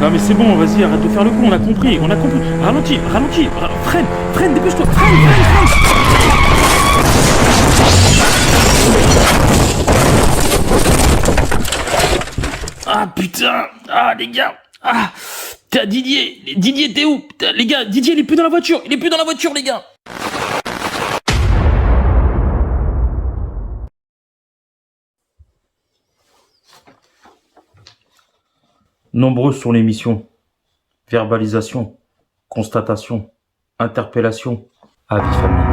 Non mais c'est bon, vas-y, arrête de faire le con, on a compris, on a compris. Ralentis, ralentis, freine, dépêche-toi, freine. Ah putain, ah les gars, ah, t'as Didier, t'es où? Putain, les gars, Didier, il est plus dans la voiture, les gars. Nombreuses sont les missions. Verbalisation, constatation, interpellation, avis famille.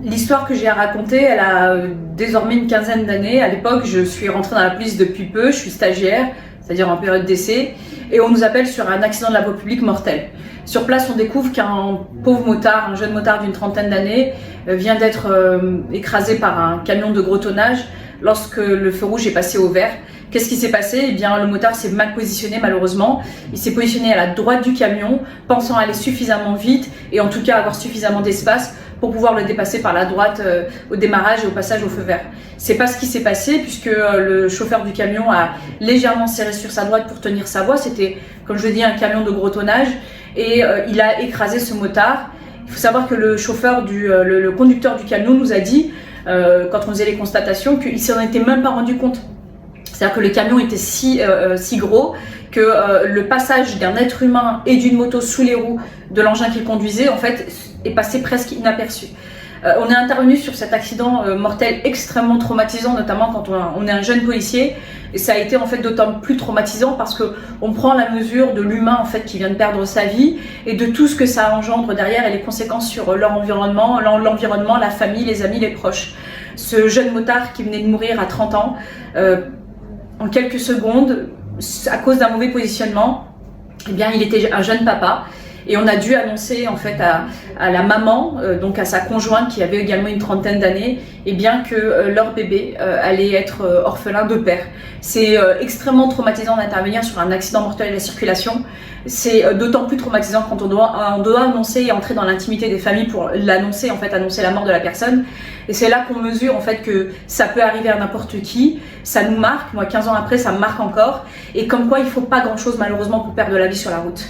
L'histoire que j'ai à raconter, elle a désormais une quinzaine d'années. À l'époque, je suis rentrée dans la police depuis peu, je suis stagiaire, c'est-à-dire en période d'essai, et on nous appelle sur un accident de la voie publique mortel. Sur place, on découvre qu'un pauvre motard, un jeune motard d'une trentaine d'années, vient d'être écrasé par un camion de gros tonnage lorsque le feu rouge est passé au vert. Qu'est-ce qui s'est passé? Eh bien, le motard s'est mal positionné malheureusement. Il s'est positionné à la droite du camion, pensant aller suffisamment vite et en tout cas avoir suffisamment d'espace pour pouvoir le dépasser par la droite au démarrage et au passage au feu vert. C'est pas ce qui s'est passé puisque le chauffeur du camion a légèrement serré sur sa droite pour tenir sa voie. C'était, comme je l'ai dit, un camion de gros tonnage et il a écrasé ce motard. Il faut savoir que le chauffeur, le conducteur du camion nous a dit, quand on faisait les constatations, qu'il s'en était même pas rendu compte. C'est-à-dire que le camion était si gros que le passage d'un être humain et d'une moto sous les roues de l'engin qu'il conduisait, en fait, est passé presque inaperçu. On est intervenu sur cet accident mortel extrêmement traumatisant, notamment quand on est un jeune policier. Et ça a été en fait d'autant plus traumatisant parce que on prend la mesure de l'humain en fait qui vient de perdre sa vie et de tout ce que ça engendre derrière et les conséquences sur leur environnement, la famille, les amis, les proches. Ce jeune motard qui venait de mourir à 30 ans, en quelques secondes, à cause d'un mauvais positionnement, eh bien, il était un jeune papa. Et on a dû annoncer en fait à la maman, donc à sa conjointe qui avait également une trentaine d'années, eh bien que leur bébé allait être orphelin de père. C'est extrêmement traumatisant d'intervenir sur un accident mortel de la circulation. C'est d'autant plus traumatisant quand on doit annoncer et entrer dans l'intimité des familles pour l'annoncer, en fait, annoncer la mort de la personne. Et c'est là qu'on mesure en fait que ça peut arriver à n'importe qui. Ça nous marque. Moi, 15 ans après, ça me marque encore. Et comme quoi, il faut pas grand-chose malheureusement pour perdre la vie sur la route.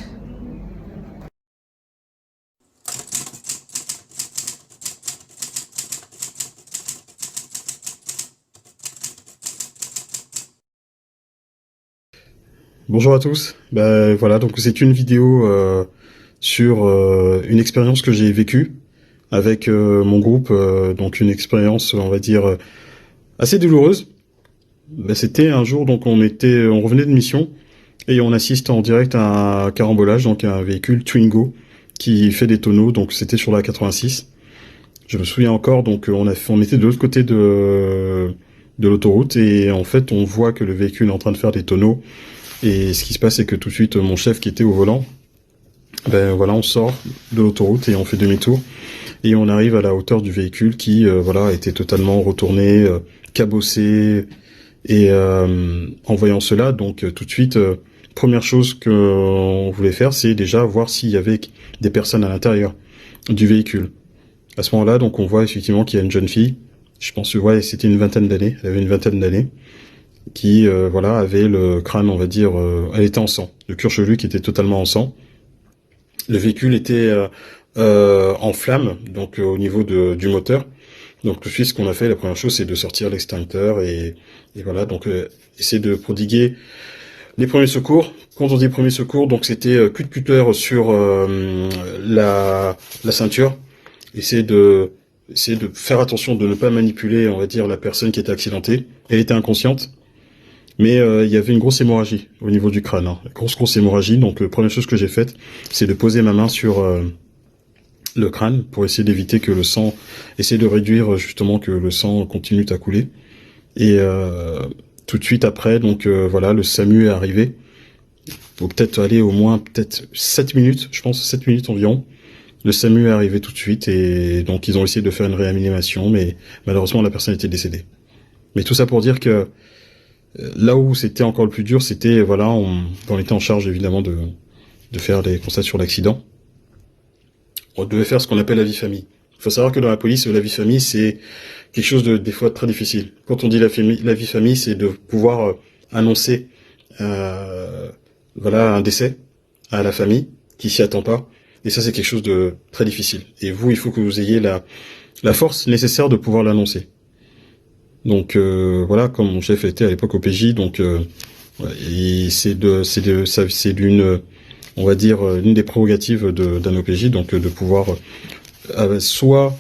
Bonjour à tous. Voilà, donc c'est une vidéo sur une expérience que j'ai vécue avec mon groupe, donc une expérience, on va dire, assez douloureuse. C'était un jour, donc on revenait de mission et on assiste en direct à un carambolage, donc un véhicule Twingo qui fait des tonneaux, donc c'était sur la 86. Je me souviens encore, donc on était de l'autre côté de l'autoroute et en fait on voit que le véhicule est en train de faire des tonneaux. Et ce qui se passe, c'est que tout de suite, mon chef qui était au volant, on sort de l'autoroute et on fait demi-tour. Et on arrive à la hauteur du véhicule qui, était totalement retourné, cabossé. Et en voyant cela, donc tout de suite, première chose qu'on voulait faire, c'est déjà voir s'il y avait des personnes à l'intérieur du véhicule. À ce moment-là, donc on voit effectivement qu'il y a une jeune fille. Je pense que c'était une vingtaine d'années. Elle avait une vingtaine d'années. Qui avait le crâne, on va dire, elle était en sang, le cuir chevelu qui était totalement en sang. Le véhicule était en flammes, donc au niveau du moteur. Donc tout de suite, ce qu'on a fait, la première chose, c'est de sortir l'extincteur et voilà, donc essayer de prodiguer les premiers secours. Quand on dit premiers secours, donc c'était coup de cutter sur la ceinture, essayer de faire attention de ne pas manipuler, on va dire, la personne qui était accidentée. Elle était inconsciente. Mais il y avait une grosse hémorragie au niveau du crâne, grosse hémorragie. Donc première chose que j'ai faite, c'est de poser ma main sur le crâne pour essayer d'éviter que le sang, essayer de réduire justement que le sang continue à couler. Et tout de suite après, donc voilà, le SAMU est arrivé. Faut peut-être aller au moins peut-être 7 minutes, je pense 7 minutes environ. Le SAMU est arrivé tout de suite et donc ils ont essayé de faire une réanimation, mais malheureusement la personne était décédée. Mais tout ça pour dire que là où c'était encore le plus dur, c'était voilà, on était en charge évidemment de faire des constats sur l'accident. On devait faire ce qu'on appelle la vie famille. Il faut savoir que dans la police, la vie famille, c'est quelque chose de des fois très difficile. Quand on dit la vie famille, c'est de pouvoir annoncer voilà un décès à la famille qui s'y attend pas. Et ça, c'est quelque chose de très difficile. Et vous, il faut que vous ayez la force nécessaire de pouvoir l'annoncer. Donc voilà, comme mon chef était à l'époque au PJ, donc et c'est d'une, on va dire, l'une des prérogatives d'un OPJ, donc de pouvoir soit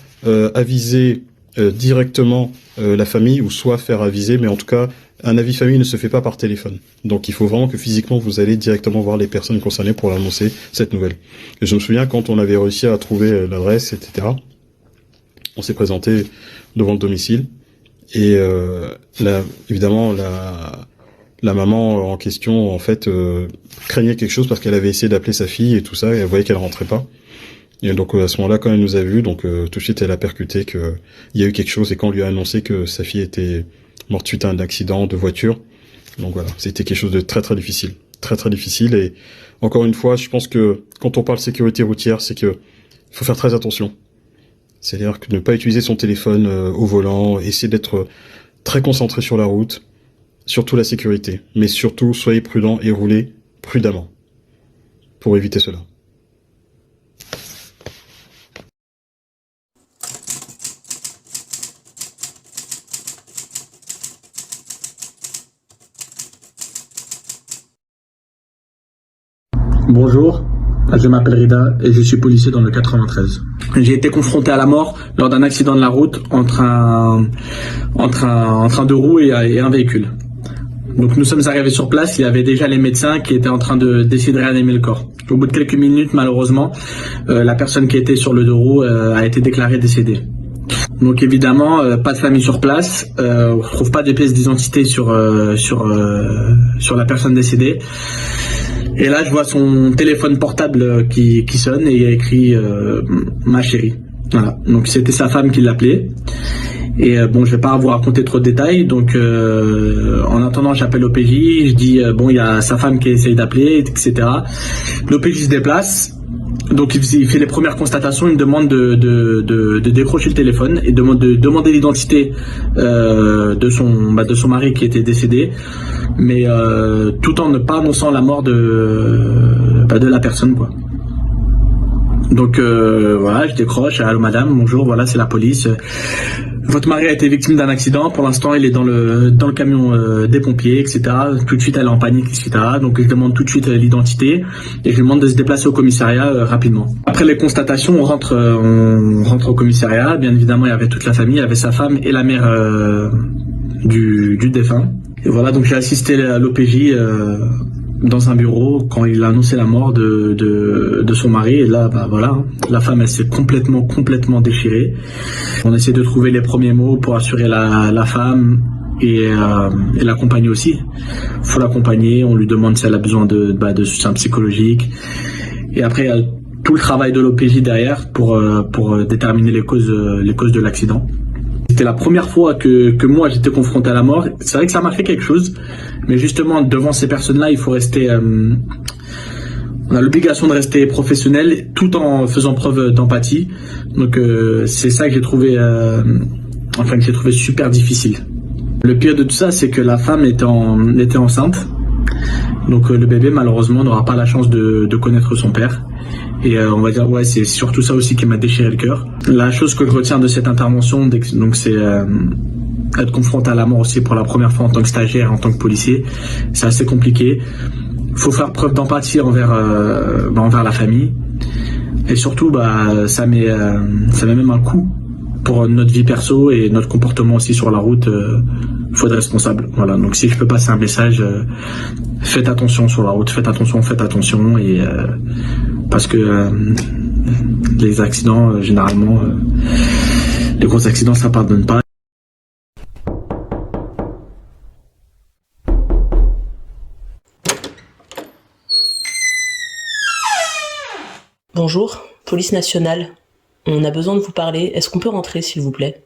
aviser directement la famille, ou soit faire aviser, mais en tout cas, un avis famille ne se fait pas par téléphone. Donc il faut vraiment que physiquement vous allez directement voir les personnes concernées pour annoncer cette nouvelle. Et je me souviens quand on avait réussi à trouver l'adresse, etc., on s'est présenté devant le domicile, et évidemment la maman en question, en fait, craignait quelque chose parce qu'elle avait essayé d'appeler sa fille et tout ça, et elle voyait qu'elle rentrait pas. Et donc à ce moment-là, quand elle nous a vus, donc tout de suite elle a percuté qu'il y a eu quelque chose, et quand on lui a annoncé que sa fille était morte suite à un accident de voiture, donc voilà, c'était quelque chose de très très difficile, très très difficile. Et encore une fois, je pense que quand on parle sécurité routière, c'est que faut faire très attention. C'est-à-dire que ne pas utiliser son téléphone au volant, essayer d'être très concentré sur la route, surtout la sécurité, mais surtout soyez prudent et roulez prudemment pour éviter cela. Bonjour, je m'appelle Rida et je suis policier dans le 93. J'ai été confronté à la mort lors d'un accident de la route entre un train de roue et un véhicule. Donc nous sommes arrivés sur place, il y avait déjà les médecins qui étaient en train d'essayer de réanimer le corps. Au bout de quelques minutes, malheureusement, la personne qui était sur le deux roues a été déclarée décédée. Donc évidemment, pas de famille sur place, on ne retrouve pas de pièces d'identité sur la personne décédée. Et là, je vois son téléphone portable qui sonne, et il y a écrit ma chérie. Voilà. Donc c'était sa femme qui l'appelait. Et bon, je vais pas vous raconter trop de détails. Donc en attendant, j'appelle l'OPJ. Je dis bon, il y a sa femme qui essaye d'appeler, etc. L'OPJ se déplace. Donc il fait les premières constatations. Il me demande de décrocher le téléphone et de demander l'identité de son mari qui était décédé, mais tout en ne pas annonçant la mort de la personne, quoi. Donc voilà, je décroche. Allô madame, bonjour, voilà, c'est la police. Votre mari a été victime d'un accident. Pour l'instant, il est dans le camion des pompiers, etc. Tout de suite, elle est en panique, etc. Donc, je demande tout de suite l'identité et je lui demande de se déplacer au commissariat rapidement. Après les constatations, on rentre au commissariat. Bien évidemment, il y avait toute la famille, il y avait sa femme et la mère du défunt. Et voilà, donc j'ai assisté à l'OPJ dans un bureau quand il a annoncé la mort de son mari. Et là, bah voilà, la femme, elle s'est complètement déchirée. On essaie de trouver les premiers mots pour assurer la femme et l'accompagner aussi. Faut l'accompagner, on lui demande si elle a besoin de soutien psychologique. Et après, il y a tout le travail de l'OPJ derrière pour déterminer les causes de l'accident. C'était la première fois que moi j'étais confronté à la mort. C'est vrai que ça m'a fait quelque chose, mais justement devant ces personnes-là, il faut rester. On a l'obligation de rester professionnel tout en faisant preuve d'empathie. Donc c'est ça que j'ai trouvé, super difficile. Le pire de tout ça, c'est que la femme était enceinte. Donc le bébé malheureusement n'aura pas la chance de connaître son père. Et on va dire, ouais, c'est surtout ça aussi qui m'a déchiré le cœur. La chose que je retiens de cette intervention, donc c'est être confronté à la mort aussi pour la première fois en tant que stagiaire, en tant que policier. C'est assez compliqué. Il faut faire preuve d'empathie envers la famille. Et surtout, ça met même un coup pour notre vie perso et notre comportement aussi sur la route. Il faut être responsable. Voilà. Donc si je peux passer un message, faites attention sur la route, faites attention, et parce que Les accidents, généralement, les gros accidents, ça pardonne pas. Bonjour, police nationale. On a besoin de vous parler. Est-ce qu'on peut rentrer, s'il vous plaît ?